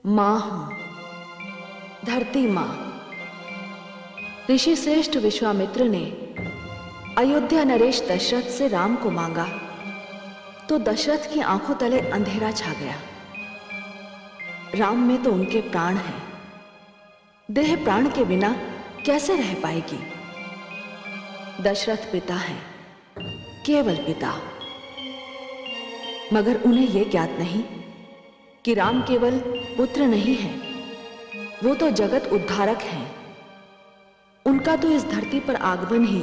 मां हूं, धरती मां। ऋषि श्रेष्ठ विश्वामित्र ने अयोध्या नरेश दशरथ से राम को मांगा तो दशरथ की आंखों तले अंधेरा छा गया। राम में तो उनके प्राण हैं, देह प्राण के बिना कैसे रह पाएगी। दशरथ पिता हैं, केवल पिता, मगर उन्हें यह ज्ञात नहीं कि राम केवल पुत्र नहीं है, वो तो जगत उद्धारक हैं। उनका तो इस धरती पर आगमन ही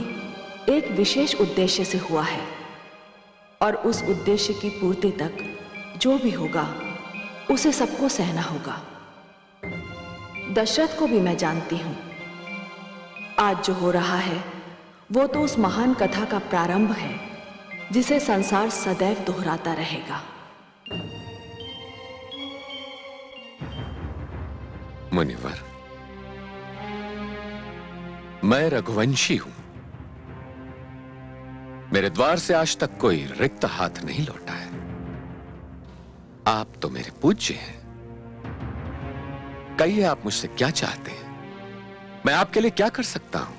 एक विशेष उद्देश्य से हुआ है और उस उद्देश्य की पूर्ति तक जो भी होगा उसे सबको सहना होगा। दशरथ को भी मैं जानती हूं। आज जो हो रहा है वो तो उस महान कथा का प्रारंभ है जिसे संसार सदैव दोहराता रहेगा। मुनिवर, मैं रघुवंशी हूं। मेरे द्वार से आज तक कोई रिक्त हाथ नहीं लौटा है। आप तो मेरे पूज्य हैं। कहिए, आप मुझसे क्या चाहते हैं? मैं आपके लिए क्या कर सकता हूं?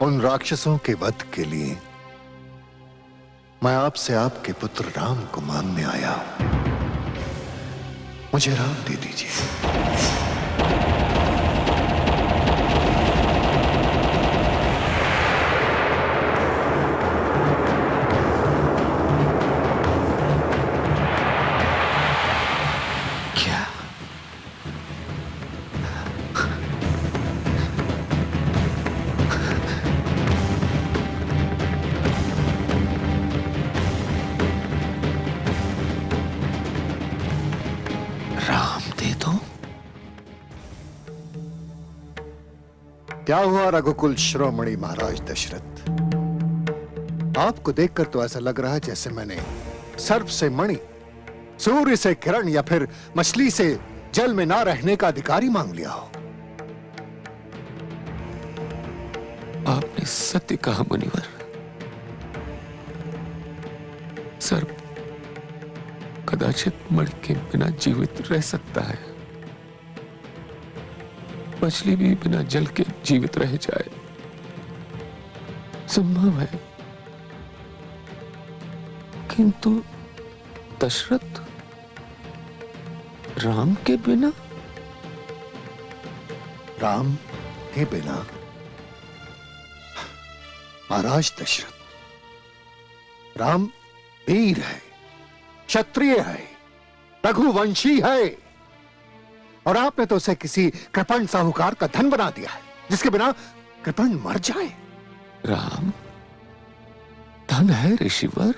उन राक्षसों के वध के लिए मैं आपसे आपके पुत्र राम को मांगने आया हूं। मुझे राम दे दीजिए। क्या हुआ रघुकुल शिरोमणि महाराज दशरथ? आपको देखकर तो ऐसा लग रहा है जैसे मैंने सर्प से मणि, सूर्य से किरण या फिर मछली से जल में ना रहने का अधिकारी मांग लिया हो। आपने सत्य कहा मुनिवर। सर्प कदाचित मणि के बिना जीवित रह सकता है, मछली भी बिना जल के जीवित रह जाए, संभव है। किंतु दशरथ राम के बिना? राम के बिना? महाराज दशरथ, राम वीर है, क्षत्रिय है, रघुवंशी है, और आपने तो उसे किसी कृपण साहूकार का धन बना दिया है जिसके बिना कृपण मर जाए। राम धन है ऋषिवर।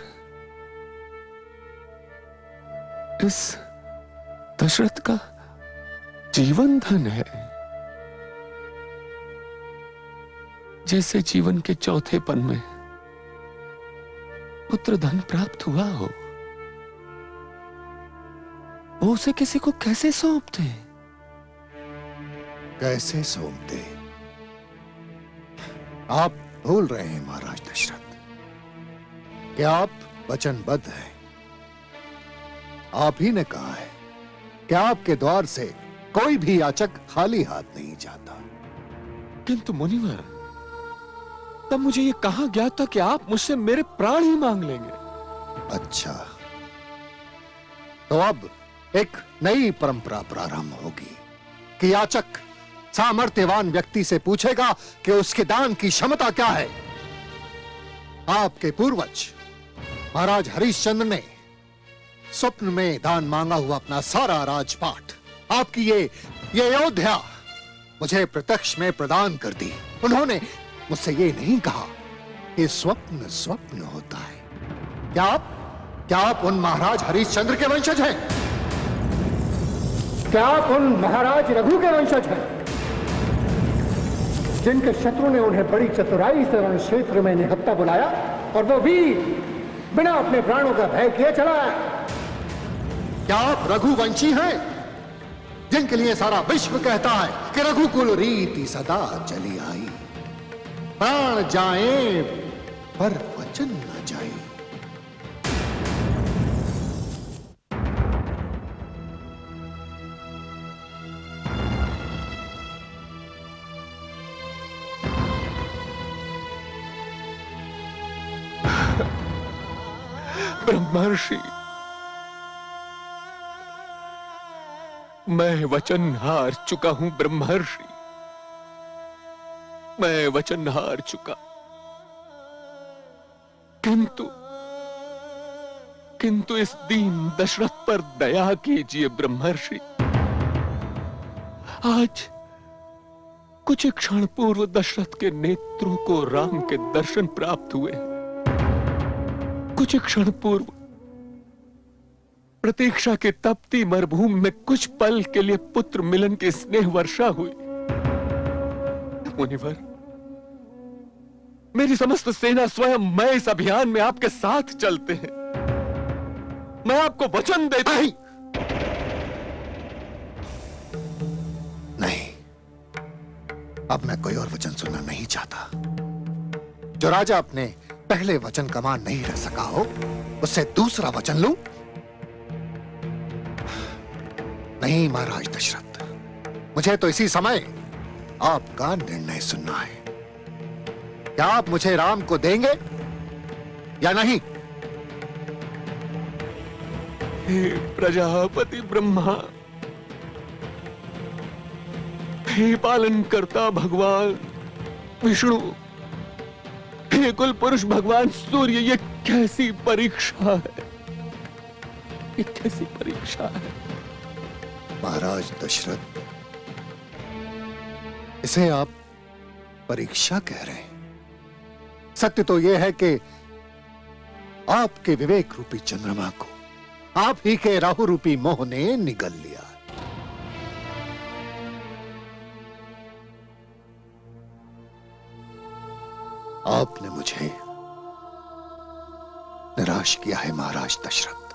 इस दशरथ का जीवन धन है। जैसे जीवन के चौथे पन में पुत्र धन प्राप्त हुआ हो, वो उसे किसी को कैसे सौंपते? कैसे सौंपते? आप भूल रहे हैं महाराज दशरथ कि आप वचनबद्ध हैं। आप ही ने कहा है कि आपके द्वार से कोई भी याचक खाली हाथ नहीं जाता। किंतु मुनिवर, तब मुझे यह कहा गया था कि आप मुझसे मेरे प्राण ही मांग लेंगे। अच्छा, तो अब एक नई परंपरा प्रारंभ होगी कि याचक सामर्थ्यवान व्यक्ति से पूछेगा कि उसके दान की क्षमता क्या है। आपके पूर्वज महाराज हरिश्चंद्र ने स्वप्न में दान मांगा हुआ अपना सारा राजपाट, आपकी ये अयोध्या मुझे प्रत्यक्ष में प्रदान कर दी। उन्होंने मुझसे ये नहीं कहा कि स्वप्न स्वप्न होता है। क्या आप उन महाराज हरिश्चंद्र के वंशज हैं? क्या आप उन महाराज रघु के वंशज हैं जिनके शत्रु ने उन्हें बड़ी चतुराई से रण क्षेत्र में निहत्था बुलाया और वो वीर बिना अपने प्राणों का भय किए चला आया? क्या आप रघुवंशी हैं जिनके लिए सारा विश्व कहता है कि रघुकुल रीति सदा चली आई, प्राण जाए पर वचन न जाए? ब्रह्मर्षि, मैं वचन हार चुका हूं ब्रह्मर्षि, मैं वचन हार चुका। किंतु इस दीन दशरथ पर दया कीजिए ब्रह्मर्षि। आज कुछ क्षण पूर्व दशरथ के नेत्रों को राम के दर्शन प्राप्त हुए। कुछ क्षण पूर्व प्रतीक्षा के तपती मरुभूमि में कुछ पल के लिए पुत्र मिलन की स्नेह वर्षा हुई। मुनिवर, मेरी समस्त सेना स्वयं मैं इस अभियान में आपके साथ चलते हैं। मैं आपको वचन देता हूं। नहीं, अब मैं कोई और वचन सुनना नहीं चाहता। जो राजा अपने पहले वचन का मान नहीं रह सका हो, उससे दूसरा वचन लूं? नहीं महाराज दशरथ, मुझे तो इसी समय आपका निर्णय सुनना है। क्या आप मुझे राम को देंगे या नहीं? हे प्रजापति ब्रह्मा, हे पालन करता भगवान विष्णु, हे कुल पुरुष भगवान सूर्य, ये कैसी परीक्षा है, ये कैसी परीक्षा है। महाराज दशरथ, इसे आप परीक्षा कह रहे हैं? सत्य तो यह है कि आपके विवेक रूपी चंद्रमा को आप ही के राहु रूपी मोह ने निगल लिया। आपने मुझे निराश किया है महाराज दशरथ।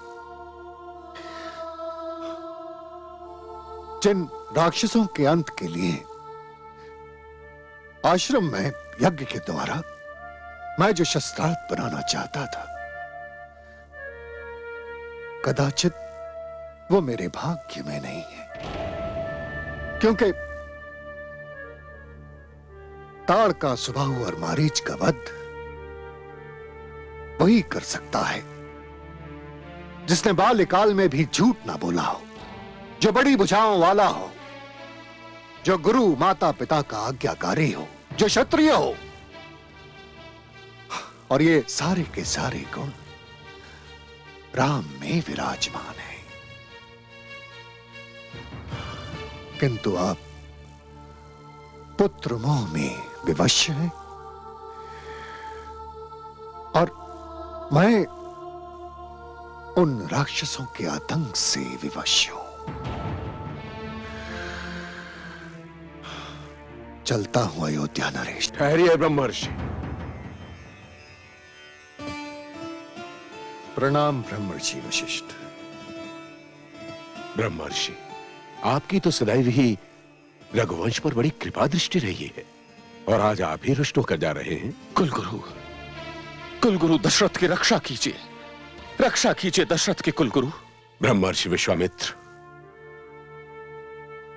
जिन राक्षसों के अंत के लिए आश्रम में यज्ञ के द्वारा मैं जो शस्त्रास्त्र बनाना चाहता था, कदाचित वो मेरे भाग्य में नहीं है। क्योंकि ताड़ का सुबाहु और मारीच का वध वही कर सकता है जिसने बाल्यकाल में भी झूठ ना बोला हो, जो बड़ी भुजाओं वाला हो, जो गुरु माता पिता का आज्ञाकारी हो, जो क्षत्रिय हो। और ये सारे के सारे गुण राम में विराजमान है। किंतु आप पुत्र मोह में विवश हैं और मैं उन राक्षसों के आतंक से विवश हूं। चलता हूं अयोध्या नरेश। ठहरिए ब्रह्मर्षि। प्रणाम ब्रह्मर्षि वशिष्ठ। ब्रह्मर्षि, आपकी तो सदैव ही रघुवंश पर बड़ी कृपा दृष्टि रही है और आज आप ही रुष्ट होकर जा रहे हैं। कुलगुरु दशरथ की रक्षा कीजिए, रक्षा कीजिए दशरथ के कुलगुरु। ब्रह्मर्षि विश्वामित्र,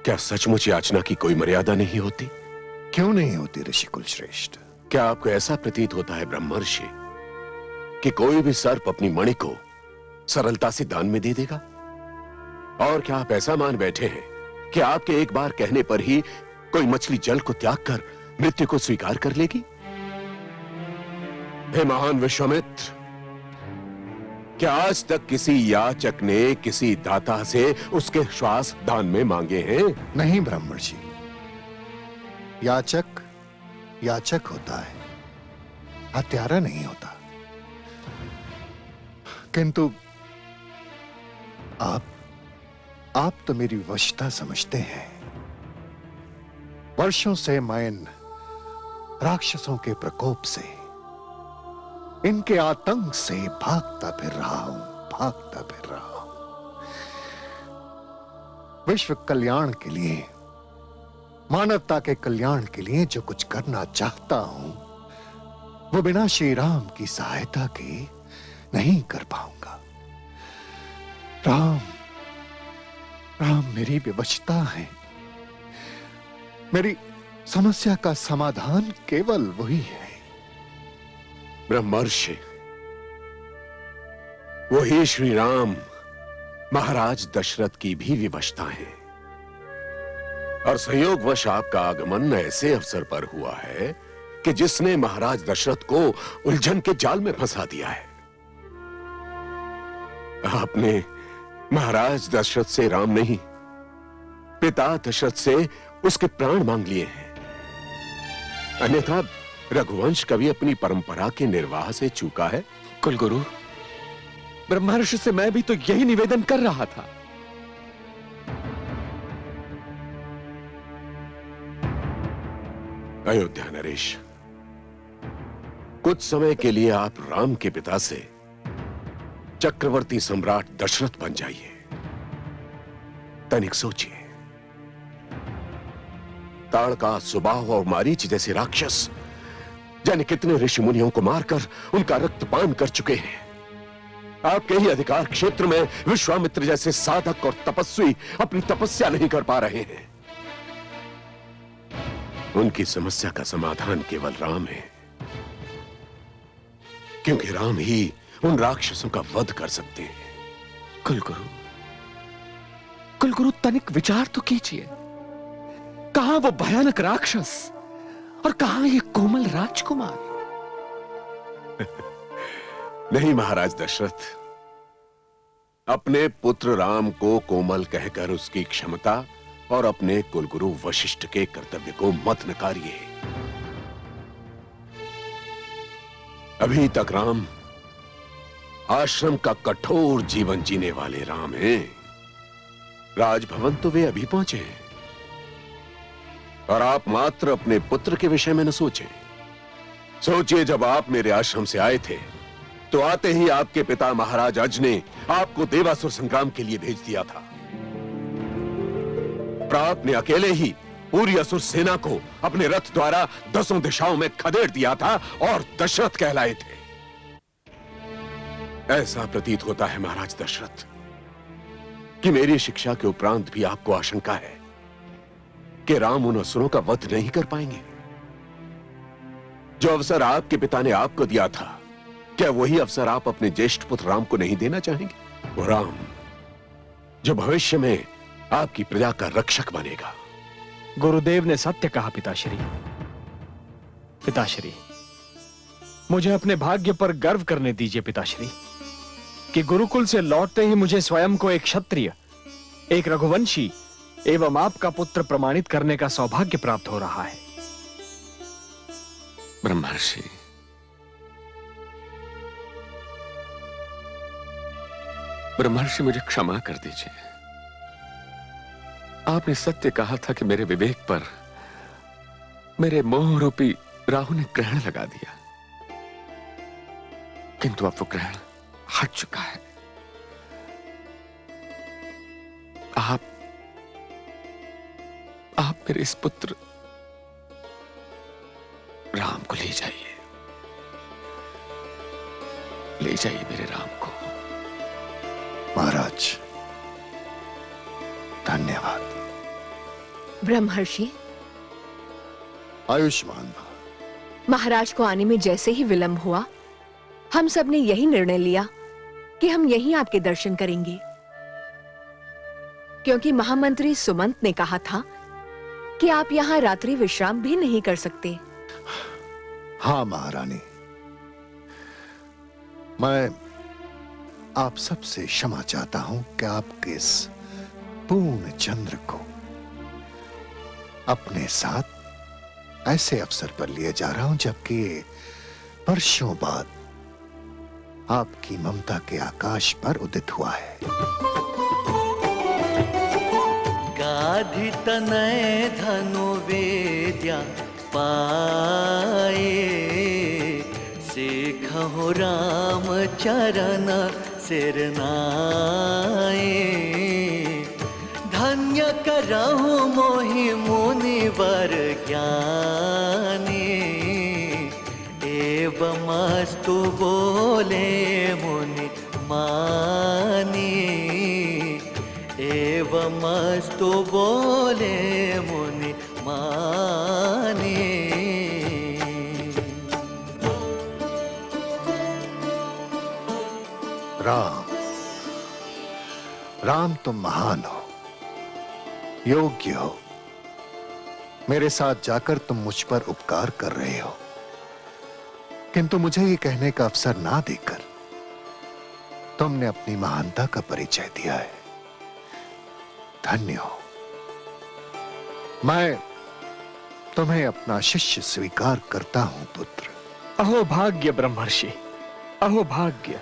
क्या सचमुच याचना की कोई मर्यादा नहीं होती? क्यों नहीं होती ऋषि कुल श्रेष्ठ? क्या आपको ऐसा प्रतीत होता है ब्रह्मर्षि कि कोई भी सर्प अपनी मणि को सरलता से दान में दे देगा? और क्या आप ऐसा मान बैठे हैं कि आपके एक बार कहने पर ही कोई मछली जल को त्याग कर मृत्यु को स्वीकार कर लेगी? हे महान विश्वामित्र, क्या आज तक किसी याचक ने किसी दाता से उसके श्वास दान में मांगे हैं? नहीं ब्रह्मर्षि, याचक याचक होता है, हत्यारा नहीं होता। किंतु आप तो मेरी वशता समझते हैं। वर्षों से मैं इन राक्षसों के प्रकोप से, इनके आतंक से भागता फिर रहा हूं, भागता फिर रहा हूं। विश्व कल्याण के लिए, मानवता के कल्याण के लिए जो कुछ करना चाहता हूं, वो बिना श्री राम की सहायता के नहीं कर पाऊंगा। राम मेरी विवशता है। मेरी समस्या का समाधान केवल वही है। ब्रह्मर्षि, वही श्री राम महाराज दशरथ की भी विवशता है, और संयोगवश आपका आगमन ऐसे अवसर पर हुआ है कि जिसने महाराज दशरथ को उलझन के जाल में फंसा दिया है। आपने महाराज दशरथ से राम नहीं, पिता दशरथ से उसके प्राण मांग लिए हैं। अन्यथा रघुवंश कभी अपनी परंपरा के निर्वाह से चूका है? कुलगुरु, ब्रह्मर्षि से मैं भी तो यही निवेदन कर रहा था। अयोध्या नरेश, कुछ समय के लिए आप राम के पिता से चक्रवर्ती सम्राट दशरथ बन जाइए। तनिक सोचिए, ताड़का, सुबाहु और मारीच जैसे राक्षस जाने कितने ऋषि मुनियों को मारकर उनका रक्तपान कर चुके हैं। आपके ही अधिकार क्षेत्र में विश्वामित्र जैसे साधक और तपस्वी अपनी तपस्या नहीं कर पा रहे हैं। उनकी समस्या का समाधान केवल राम है, क्योंकि राम ही उन राक्षसों का वध कर सकते हैं। कुलगुरु तनिक विचार तो कीजिए। कहां वो भयानक राक्षस और कहां ये कोमल राजकुमार? नहीं महाराज दशरथ, अपने पुत्र राम को कोमल कहकर उसकी क्षमता और अपने कुलगुरु वशिष्ठ के कर्तव्य को मत नकारिए। अभी तक राम आश्रम का कठोर जीवन जीने वाले राम हैं। राजभवन तो वे अभी पहुंचे हैं, और आप मात्र अपने पुत्र के विषय में न सोचें। सोचिए, जब आप मेरे आश्रम से आए थे तो आते ही आपके पिता महाराज अज ने आपको देवासुर संग्राम के लिए भेज दिया था। आपने अकेले ही पूरी असुर सेना को अपने रथ द्वारा 10 दिशाओं में खदेड़ दिया था और दशरथ कहलाए थे। ऐसा प्रतीत होता है महाराज दशरथ कि मेरी शिक्षा के उपरांत भी आपको आशंका है कि राम उन असुरों का वध नहीं कर पाएंगे। जो अवसर आपके पिता ने आपको दिया था, क्या वही अवसर आप अपने ज्येष्ठ पुत्र राम को नहीं देना चाहेंगे? वो राम जो भविष्य में आपकी प्रजा का रक्षक बनेगा। गुरुदेव ने सत्य कहा पिताश्री। पिताश्री, मुझे अपने भाग्य पर गर्व करने दीजिए पिताश्री, कि गुरुकुल से लौटते ही मुझे स्वयं को एक क्षत्रिय, एक रघुवंशी एवं आपका पुत्र प्रमाणित करने का सौभाग्य प्राप्त हो रहा है। ब्रह्मर्षि, ब्रह्मर्षि मुझे क्षमा कर दीजिए। आपने सत्य कहा था कि मेरे विवेक पर मेरे मोह रूपी राहु ने ग्रहण लगा दिया, किंतु अब वो ग्रहण हट चुका है। आप मेरे इस पुत्र राम को ले जाइए, ले जाइए मेरे राम को। महाराज, धन्यवाद। ब्रह्मर्षि, आयुष्मान भव। महाराज को आने में जैसे ही विलंब हुआ, हम सब ने यही निर्णय लिया कि हम यहीं आपके दर्शन करेंगे, क्योंकि महामंत्री सुमंत ने कहा था कि आप यहां रात्रि विश्राम भी नहीं कर सकते। हाँ महारानी, मैं आप सबसे क्षमा चाहता हूं कि आपके इस पूर्ण चंद्र को अपने साथ ऐसे अवसर पर लिए जा रहा हूं जबकि वर्षों बाद आपकी ममता के आकाश पर उदित हुआ है। गाधि तनय धनु वेद्या पाए, सीखहु राम चरण सिर नाए। धन्य करहु मोहि मुनिवर ज्ञानी, एवमस्तु बोले मुनि मानी। एवमस्तु बोले मुनि मानी। राम, राम तुम महान हो, योग्य हो। मेरे साथ जाकर तुम मुझ पर उपकार कर रहे हो, किंतु मुझे ये कहने का अवसर ना देकर तुमने अपनी महानता का परिचय दिया है। धन्य हो। मैं तुम्हें अपना शिष्य स्वीकार करता हूं पुत्र। अहो भाग्य ब्रह्मर्षि, अहो भाग्य।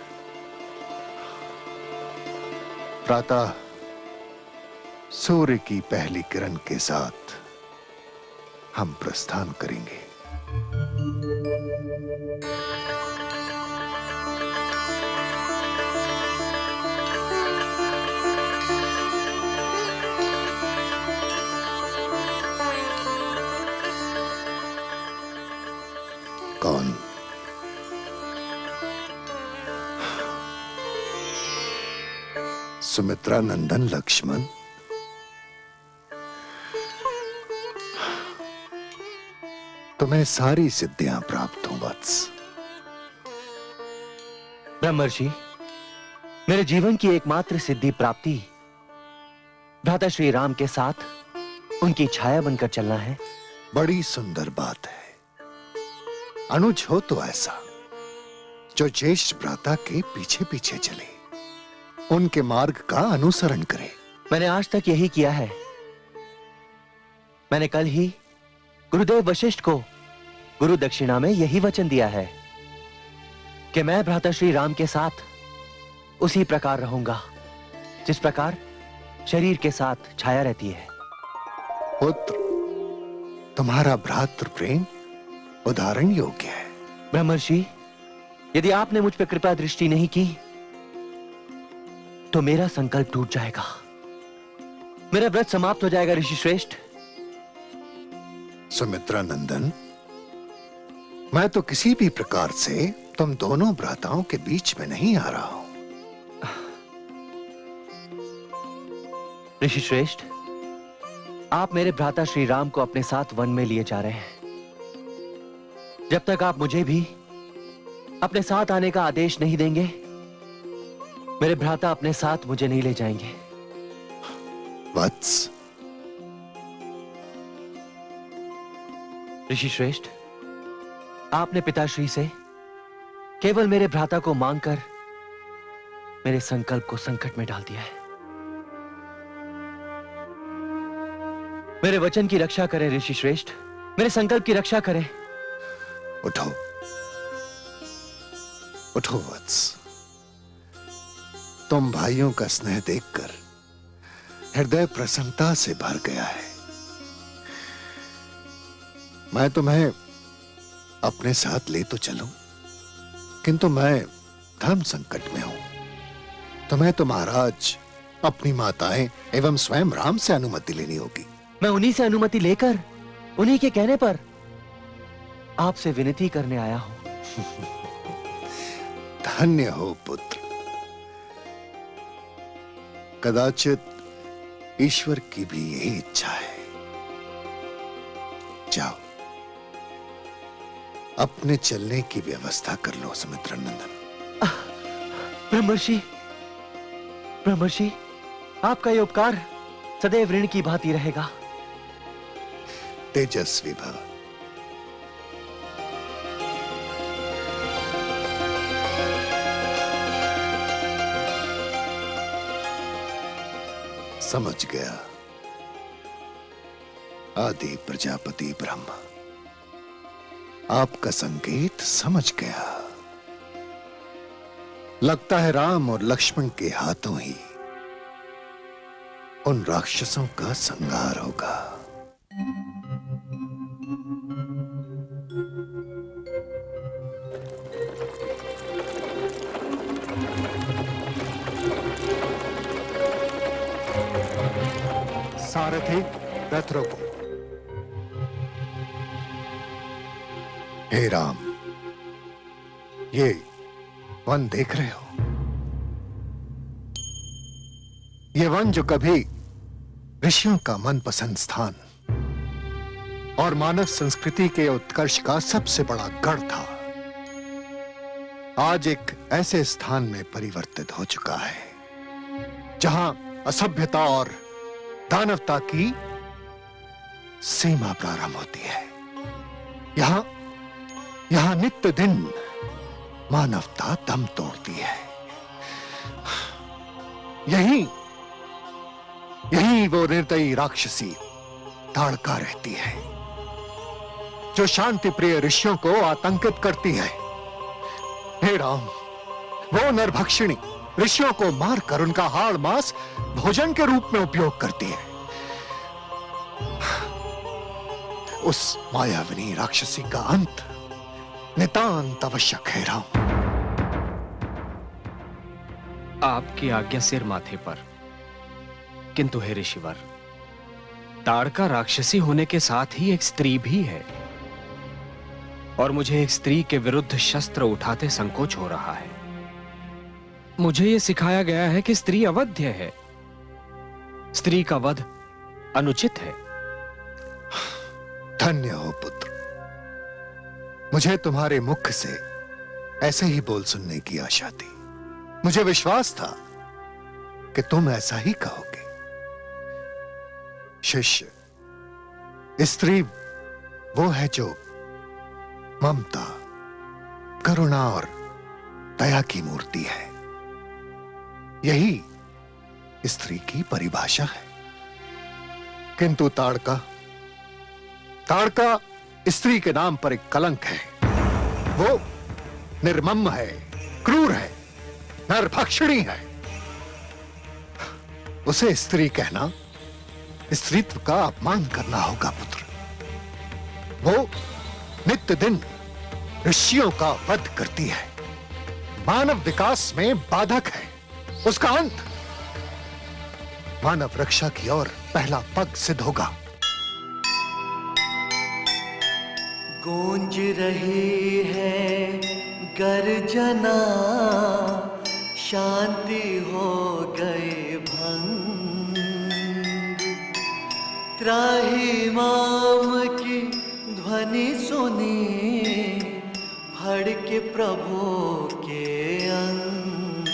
प्रातः सूर्य की पहली किरण के साथ हम प्रस्थान करेंगे। कौन? सुमित्रा नंदन लक्ष्मण। तुम्हें सारी सिद्धियां प्राप्त हों वत्स। ब्रह्मर्षि, मेरे जीवन की एकमात्र सिद्धि प्राप्ति भ्राता श्री राम के साथ उनकी छाया बनकर चलना है। बड़ी सुंदर बात है। अनुज हो तो ऐसा जो ज्येष्ठ भ्राता के पीछे पीछे चले, उनके मार्ग का अनुसरण करे। मैंने आज तक यही किया है। मैंने कल ही गुरुदेव वशिष्ठ को गुरु दक्षिणा में यही वचन दिया है कि मैं भ्राता श्री राम के साथ उसी प्रकार रहूंगा जिस प्रकार शरीर के साथ छाया रहती है। पुत्र, तुम्हारा भ्रातृ प्रेम उदाहरण योग्य है। ब्रह्मर्षि, यदि आपने मुझ पर कृपा दृष्टि नहीं की तो मेरा संकल्प टूट जाएगा, मेरा व्रत समाप्त हो जाएगा। ऋषि श्रेष्ठ। सुमित्रा नंदन, मैं तो किसी भी प्रकार से तुम दोनों भ्राताओं के बीच में नहीं आ रहा हूं। ऋषि श्रेष्ठ, आप मेरे भ्राता श्री राम को अपने साथ वन में लिए जा रहे हैं। जब तक आप मुझे भी अपने साथ आने का आदेश नहीं देंगे, मेरे भ्राता अपने साथ मुझे नहीं ले जाएंगे। वत्स, ऋषि श्रेष्ठ, आपने पिताश्री से केवल मेरे भ्राता को मांगकर मेरे संकल्प को संकट में डाल दिया है। मेरे वचन की रक्षा करें ऋषि श्रेष्ठ, मेरे संकल्प की रक्षा करें। उठो, उठो वत्स। तुम भाइयों का स्नेह देखकर हृदय प्रसन्नता से भर गया है। मैं तुम्हें अपने साथ ले तो चलूं, किंतु मैं धर्म संकट में हूं। तुम्हें तो महाराज अपनी माताएं एवं स्वयं राम से अनुमति लेनी होगी। मैं उन्हीं से अनुमति लेकर, उन्हीं के कहने पर आपसे विनती करने आया हूं। धन्य हो पुत्र। कदाचित ईश्वर की भी यही इच्छा है। जाओ, अपने चलने की व्यवस्था कर लो सुमित्रा नंदन। ब्रह्मर्षि, ब्रह्मर्षि, आपका ये उपकार सदैव ऋण की भांति रहेगा। तेजस्वी भव। समझ गया। आदि प्रजापति ब्रह्मा, आपका संकेत समझ गया। लगता है राम और लक्ष्मण के हाथों ही उन राक्षसों का संहार होगा। सारथी, रथ रोको। हे राम, ये वन देख रहे हो? ये वन जो कभी ऋषियों का मनपसंद स्थान और मानव संस्कृति के उत्कर्ष का सबसे बड़ा गढ़ था, आज एक ऐसे स्थान में परिवर्तित हो चुका है जहां असभ्यता और दानवता की सीमा प्रारंभ होती है। यहां नित्य दिन मानवता दम तोड़ती है। यही वो निर्दयी राक्षसी ताड़का रहती है जो शांति प्रिय ऋषियों को आतंकित करती है। हे राम, वो नरभक्षिणी ऋषियों को मारकर उनका हाड़ मांस भोजन के रूप में उपयोग करती है। उस मायाविनी राक्षसी का अंत नितांत आवश्यक है राम। आपकी आज्ञा सिर माथे पर। किंतु हे ऋषिवर, ताड़का राक्षसी होने के साथ ही एक स्त्री भी है और मुझे एक स्त्री के विरुद्ध शस्त्र उठाते संकोच हो रहा है। मुझे यह सिखाया गया है कि स्त्री अवध्य है, स्त्री का वध अनुचित है। धन्य हो पुत्र, मुझे तुम्हारे मुख से ऐसे ही बोल सुनने की आशा थी। मुझे विश्वास था कि तुम ऐसा ही कहोगे। शिष्य, स्त्री वो है जो ममता, करुणा और दया की मूर्ति है। यही स्त्री की परिभाषा है। किंतु ताड़का स्त्री के नाम पर एक कलंक है। वो निर्मम है, क्रूर है, नरभक्षिणी है। उसे स्त्री कहना स्त्रीत्व का अपमान करना होगा पुत्र। वो नित्य दिन ऋषियों का वध करती है, मानव विकास में बाधक है। उसका अंत मानव रक्षा की ओर पहला पग सिद्ध होगा। गूंज रही है गर्जना, शांति हो गए भंग। त्राही माम की ध्वनि सुनी, भड़के प्रभु के अंग।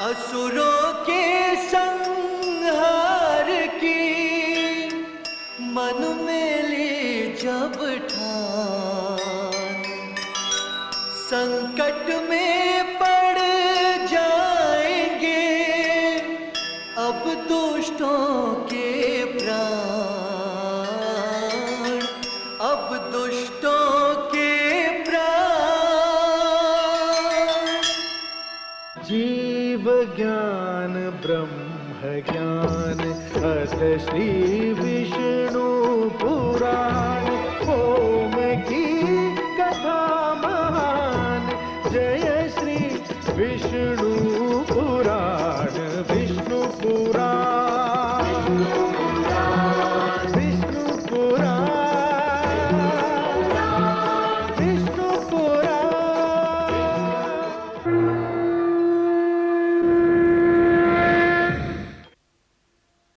असुरों के संहार की मन में ली जब ठान, संकट में पड़ जाएंगे अब दुष्टों के प्राण, अब दुष्टों के प्राण। जीव ज्ञान ब्रह्म ज्ञान अथ श्री विष्णु पुराण।